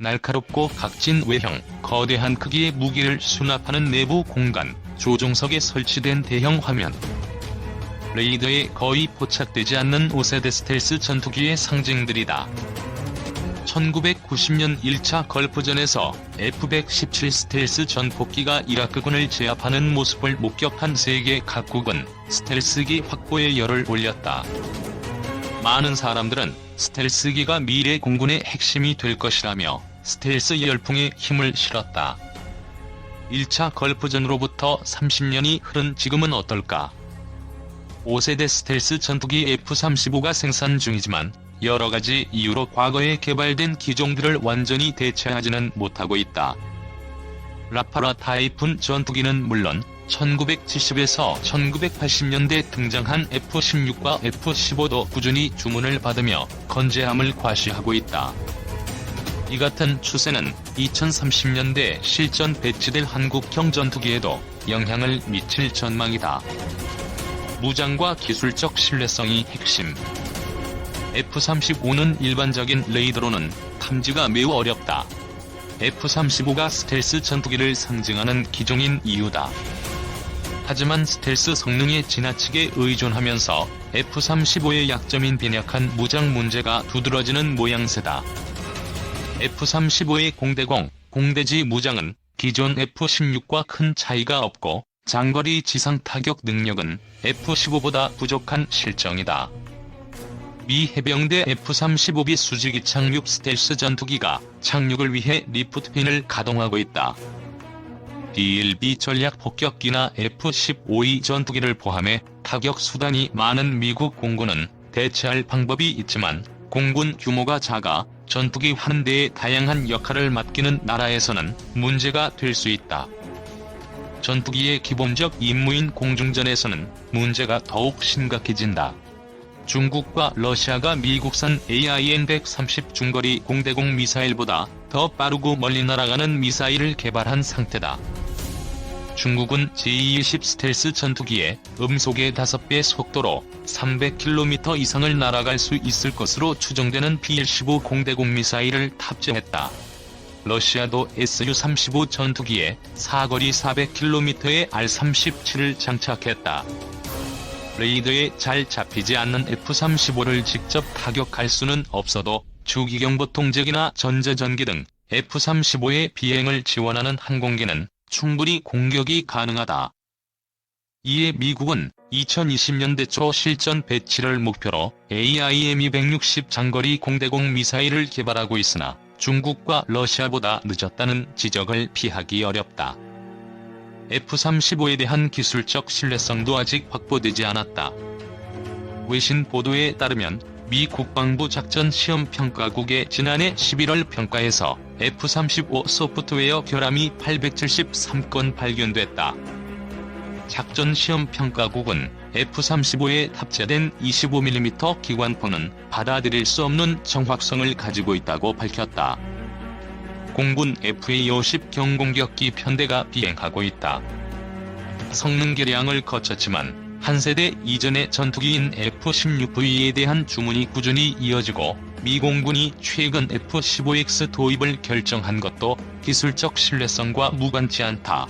날카롭고 각진 외형, 거대한 크기의 무기를 수납하는 내부 공간, 조종석에 설치된 대형 화면. 레이더에 거의 포착되지 않는 5세대 스텔스 전투기의 상징들이다. 1990년 1차 걸프전에서 F-117 스텔스 전폭기가 이라크군을 제압하는 모습을 목격한 세계 각국은 스텔스기 확보에 열을 올렸다. 많은 사람들은 스텔스기가 미래 공군의 핵심이 될 것이라며 스텔스 열풍에 힘을 실었다. 1차 걸프전으로부터 30년이 흐른 지금은 어떨까? 5세대 스텔스 전투기 F-35가 생산 중이지만 여러가지 이유로 과거에 개발된 기종들을 완전히 대체하지는 못하고 있다. 라파라 타이푼 전투기는 물론 1970에서 1980년대 등장한 F-16과 F-15도 꾸준히 주문을 받으며 건재함을 과시하고 있다. 이 같은 추세는 2030년대 실전 배치될 한국형 전투기에도 영향을 미칠 전망이다. 무장과 기술적 신뢰성이 핵심. F-35는 일반적인 레이더로는 탐지가 매우 어렵다. F-35가 스텔스 전투기를 상징하는 기종인 이유다. 하지만 스텔스 성능에 지나치게 의존하면서 F-35의 약점인 빈약한 무장 문제가 두드러지는 모양새다. F-35의 공대공, 공대지 무장은 기존 F-16과 큰 차이가 없고 장거리 지상 타격 능력은 F-15보다 부족한 실정이다. 미 해병대 F-35B 수직이 착륙 스텔스 전투기가 착륙을 위해 리프트핀을 가동하고 있다. DLB 전략 폭격기나 F-15E 전투기를 포함해 타격 수단이 많은 미국 공군은 대체할 방법이 있지만 공군 규모가 작아 전투기 한 대에 다양한 역할을 맡기는 나라에서는 문제가 될 수 있다. 전투기의 기본적 임무인 공중전에서는 문제가 더욱 심각해진다. 중국과 러시아가 미국산 AIM-130 중거리 공대공 미사일보다 더 빠르고 멀리 날아가는 미사일을 개발한 상태다. 중국은 제-20 스텔스 전투기에 음속의 5배 속도로 300km 이상을 날아갈 수 있을 것으로 추정되는 PL-15 공대공 미사일을 탑재했다. 러시아도 Su-35 전투기에 사거리 400km의 R-37을 장착했다. 레이더에 잘 잡히지 않는 F-35를 직접 타격할 수는 없어도 주기경보통제기나 전자전기 등 F-35의 비행을 지원하는 항공기는 충분히 공격이 가능하다. 이에 미국은 2020년대 초 실전 배치를 목표로 AIM-260 장거리 공대공 미사일을 개발하고 있으나 중국과 러시아보다 늦었다는 지적을 피하기 어렵다. F-35에 대한 기술적 신뢰성도 아직 확보되지 않았다. 외신 보도에 따르면 미 국방부 작전시험평가국의 지난해 11월 평가에서 F-35 소프트웨어 결함이 873건 발견됐다. 작전시험평가국은 F-35에 탑재된 25mm 기관포는 받아들일 수 없는 정확성을 가지고 있다고 밝혔다. 공군 FA-50 경공격기 편대가 비행하고 있다. 성능 개량을 거쳤지만 한 세대 이전의 전투기인 F-16V에 대한 주문이 꾸준히 이어지고 미 공군이 최근 F-15X 도입을 결정한 것도 기술적 신뢰성과 무관치 않다.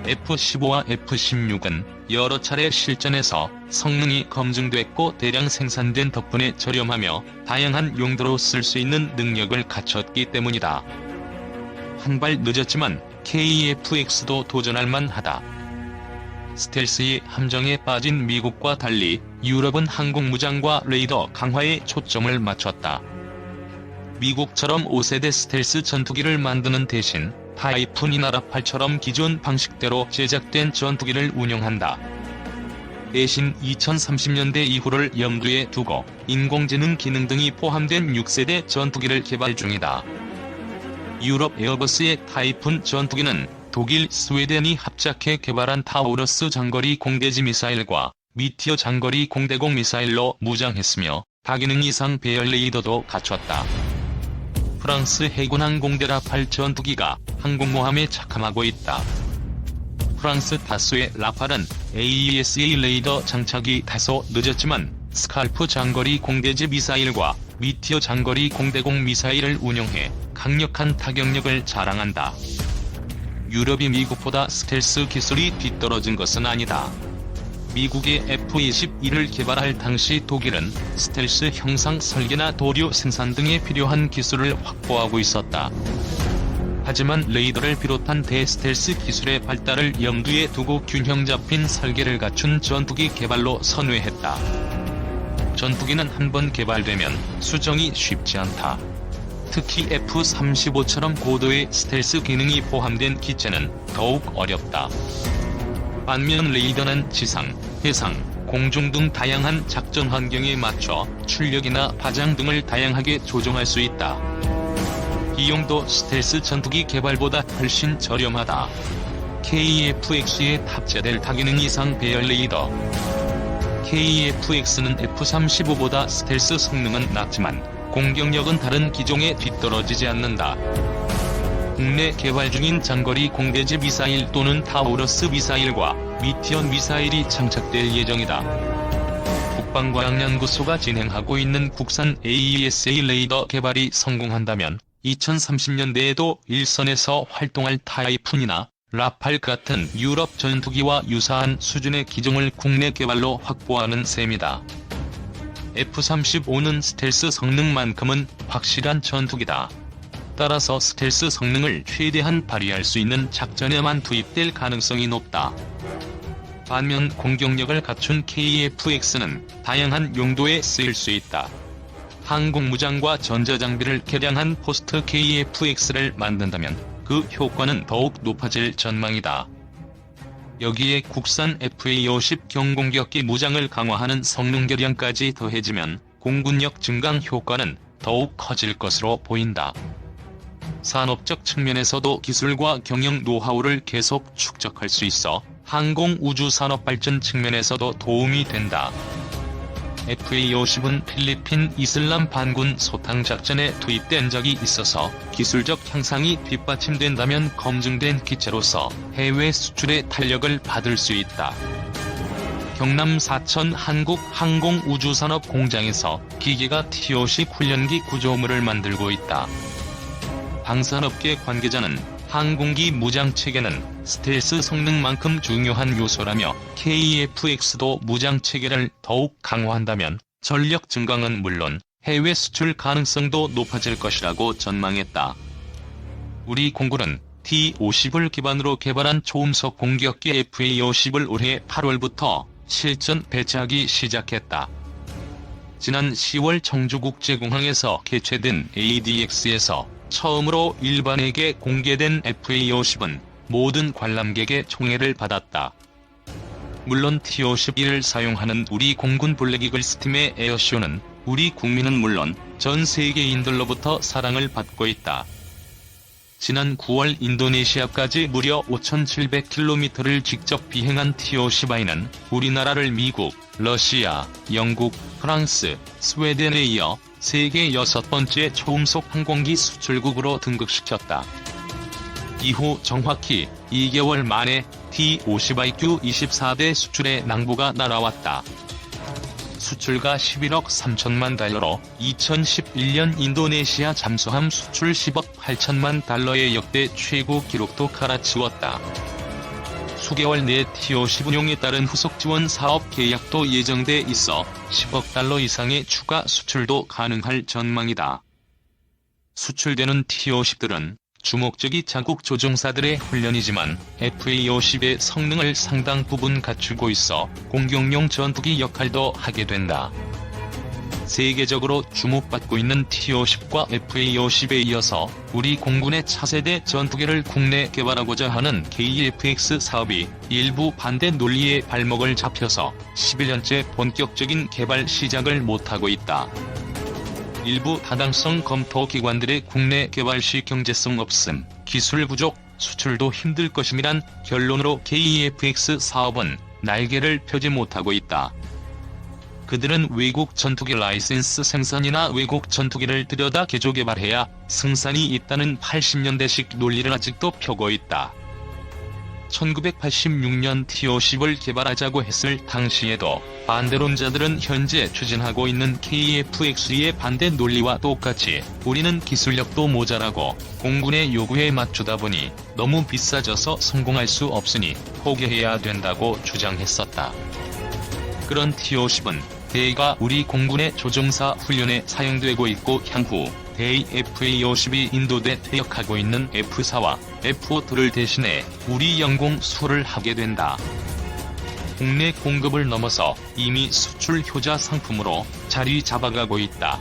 F-15와 F-16은 여러 차례 실전에서 성능이 검증됐고 대량 생산된 덕분에 저렴하며 다양한 용도로 쓸 수 있는 능력을 갖췄기 때문이다. 한 발 늦었지만 KF-X도 도전할 만하다. 스텔스의 함정에 빠진 미국과 달리 유럽은 항공무장과 레이더 강화에 초점을 맞췄다. 미국처럼 5세대 스텔스 전투기를 만드는 대신 타이푼이나 라팔처럼 기존 방식대로 제작된 전투기를 운용한다. 대신 2030년대 이후를 염두에 두고 인공지능 기능 등이 포함된 6세대 전투기를 개발 중이다. 유럽 에어버스의 타이푼 전투기는 독일, 스웨덴이 합작해 개발한 타우러스 장거리 공대지 미사일과 미티어 장거리 공대공 미사일로 무장했으며 다기능 이상 배열 레이더도 갖췄다. 프랑스 해군 항공대 라팔 전투기가 항공모함에 착함하고 있다. 프랑스 다수의 라팔은 AESA 레이더 장착이 다소 늦었지만 스칼프 장거리 공대지 미사일과 미티어 장거리 공대공 미사일을 운용해 강력한 타격력을 자랑한다. 유럽이 미국보다 스텔스 기술이 뒤떨어진 것은 아니다. 미국의 F-21을 개발할 당시 독일은 스텔스 형상 설계나 도료 생산 등에 필요한 기술을 확보하고 있었다. 하지만 레이더를 비롯한 대스텔스 기술의 발달을 염두에 두고 균형 잡힌 설계를 갖춘 전투기 개발로 선회했다. 전투기는 한번 개발되면 수정이 쉽지 않다. 특히 F-35처럼 고도의 스텔스 기능이 포함된 기체는 더욱 어렵다. 반면 레이더는 지상, 해상, 공중 등 다양한 작전 환경에 맞춰 출력이나 파장 등을 다양하게 조정할 수 있다. 비용도 스텔스 전투기 개발보다 훨씬 저렴하다. KF-X에 탑재될 다기능 이상 배열 레이더. KF-X는 F-35보다 스텔스 성능은 낮지만 공격력은 다른 기종에 뒤떨어지지 않는다. 국내 개발 중인 장거리 공대지 미사일 또는 타우러스 미사일과 미티어 미사일이 장착될 예정이다. 국방과학연구소가 진행하고 있는 국산 AESA 레이더 개발이 성공한다면 2030년대에도 일선에서 활동할 타이푼이나 라팔 같은 유럽 전투기와 유사한 수준의 기종을 국내 개발로 확보하는 셈이다. F-35는 스텔스 성능만큼은 확실한 전투기다. 따라서 스텔스 성능을 최대한 발휘할 수 있는 작전에만 투입될 가능성이 높다. 반면 공격력을 갖춘 KF-X는 다양한 용도에 쓰일 수 있다. 항공무장과 전자장비를 개량한 포스트 KF-X를 만든다면 그 효과는 더욱 높아질 전망이다. 여기에 국산 FA-50 경공격기 무장을 강화하는 성능 개량까지 더해지면 공군력 증강 효과는 더욱 커질 것으로 보인다. 산업적 측면에서도 기술과 경영 노하우를 계속 축적할 수 있어 항공우주산업 발전 측면에서도 도움이 된다. FA-50은 필리핀 이슬람 반군 소탕 작전에 투입된 적이 있어서 기술적 향상이 뒷받침된다면 검증된 기체로서 해외 수출의 탄력을 받을 수 있다. 경남 사천 한국항공우주산업 공장에서 기계가 T-50 훈련기 구조물을 만들고 있다. 방산업계 관계자는 항공기 무장체계는 스텔스 성능만큼 중요한 요소라며 KF-X도 무장체계를 더욱 강화한다면 전력 증강은 물론 해외 수출 가능성도 높아질 것이라고 전망했다. 우리 공군은 T-50을 기반으로 개발한 초음속 공격기 FA-50을 올해 8월부터 실전 배치하기 시작했다. 지난 10월 청주국제공항에서 개최된 ADX에서 처음으로 일반에게 공개된 FA-50은 모든 관람객의 총애를 받았다. 물론 T-51을 사용하는 우리 공군 블랙 이글스 팀의 에어쇼는 우리 국민은 물론 전 세계인들로부터 사랑을 받고 있다. 지난 9월 인도네시아까지 무려 5,700km를 직접 비행한 T-50I는 우리나라를 미국, 러시아, 영국, 프랑스, 스웨덴에 이어 세계 6번째 초음속 항공기 수출국으로 등극시켰다. 이후 정확히 2개월 만에 T-50IQ 24대 수출의 낭보가 날아왔다. 수출가 11억 3천만 달러로 2011년 인도네시아 잠수함 수출 10억 8천만 달러의 역대 최고 기록도 갈아치웠다. 수개월 내 T-50 운용에 따른 후속 지원 사업 계약도 예정돼 있어 10억 달러 이상의 추가 수출도 가능할 전망이다. 수출되는 T-50들은 주목적이 자국 조종사들의 훈련이지만 FA-50의 성능을 상당 부분 갖추고 있어 공격용 전투기 역할도 하게 된다. 세계적으로 주목받고 있는 T-50과 FA-50에 이어서 우리 공군의 차세대 전투기를 국내 개발하고자 하는 KF-X 사업이 일부 반대 논리에 발목을 잡혀서 11년째 본격적인 개발 시작을 못하고 있다. 일부 타당성 검토 기관들의 국내 개발 시 경제성 없음, 기술 부족, 수출도 힘들 것임이란 결론으로 KF-X 사업은 날개를 펴지 못하고 있다. 그들은 외국 전투기 라이센스 생산이나 외국 전투기를 들여다 개조 개발해야 승산이 있다는 80년대식 논리를 아직도 펴고 있다. 1986년 T-50을 개발하자고 했을 당시에도 반대론자들은 현재 추진하고 있는 KF-X의 반대 논리와 똑같이 우리는 기술력도 모자라고 공군의 요구에 맞추다 보니 너무 비싸져서 성공할 수 없으니 포기해야 된다고 주장했었다. 그런 T-50은 대가 우리 공군의 조종사 훈련에 사용되고 있고 향후 대의 FA-50이 인도돼 퇴역하고 있는 F-4와 F-5를 대신해 우리 영공 수호를 하게 된다. 국내 공급을 넘어서 이미 수출 효자 상품으로 자리 잡아가고 있다.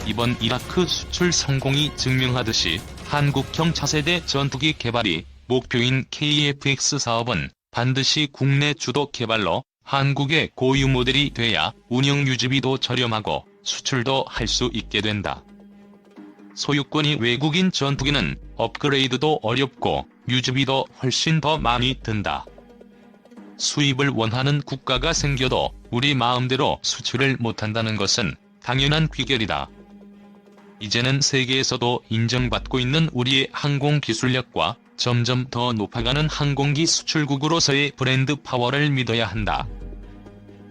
이번 이라크 수출 성공이 증명하듯이 한국형 차세대 전투기 개발이 목표인 KF-X 사업은 반드시 국내 주도 개발로 한국의 고유 모델이 돼야 운영 유지비도 저렴하고 수출도 할 수 있게 된다. 소유권이 외국인 전투기는 업그레이드도 어렵고 유지비도 훨씬 더 많이 든다. 수입을 원하는 국가가 생겨도 우리 마음대로 수출을 못한다는 것은 당연한 귀결이다. 이제는 세계에서도 인정받고 있는 우리의 항공 기술력과 점점 더 높아가는 항공기 수출국으로서의 브랜드 파워를 믿어야 한다.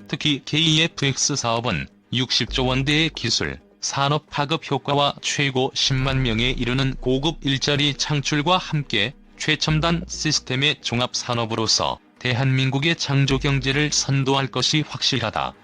특히 KF-X 사업은 60조 원대의 기술, 산업 파급 효과와 최고 10만 명에 이르는 고급 일자리 창출과 함께 최첨단 시스템의 종합 산업으로서 대한민국의 창조 경제를 선도할 것이 확실하다.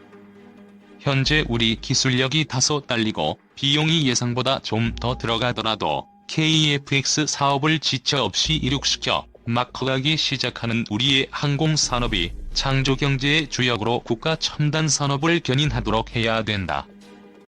현재 우리 기술력이 다소 딸리고 비용이 예상보다 좀 더 들어가더라도 KF-X 사업을 지체 없이 이룩시켜 막 커가기 시작하는 우리의 항공산업이 창조경제의 주역으로 국가 첨단 산업을 견인하도록 해야 된다.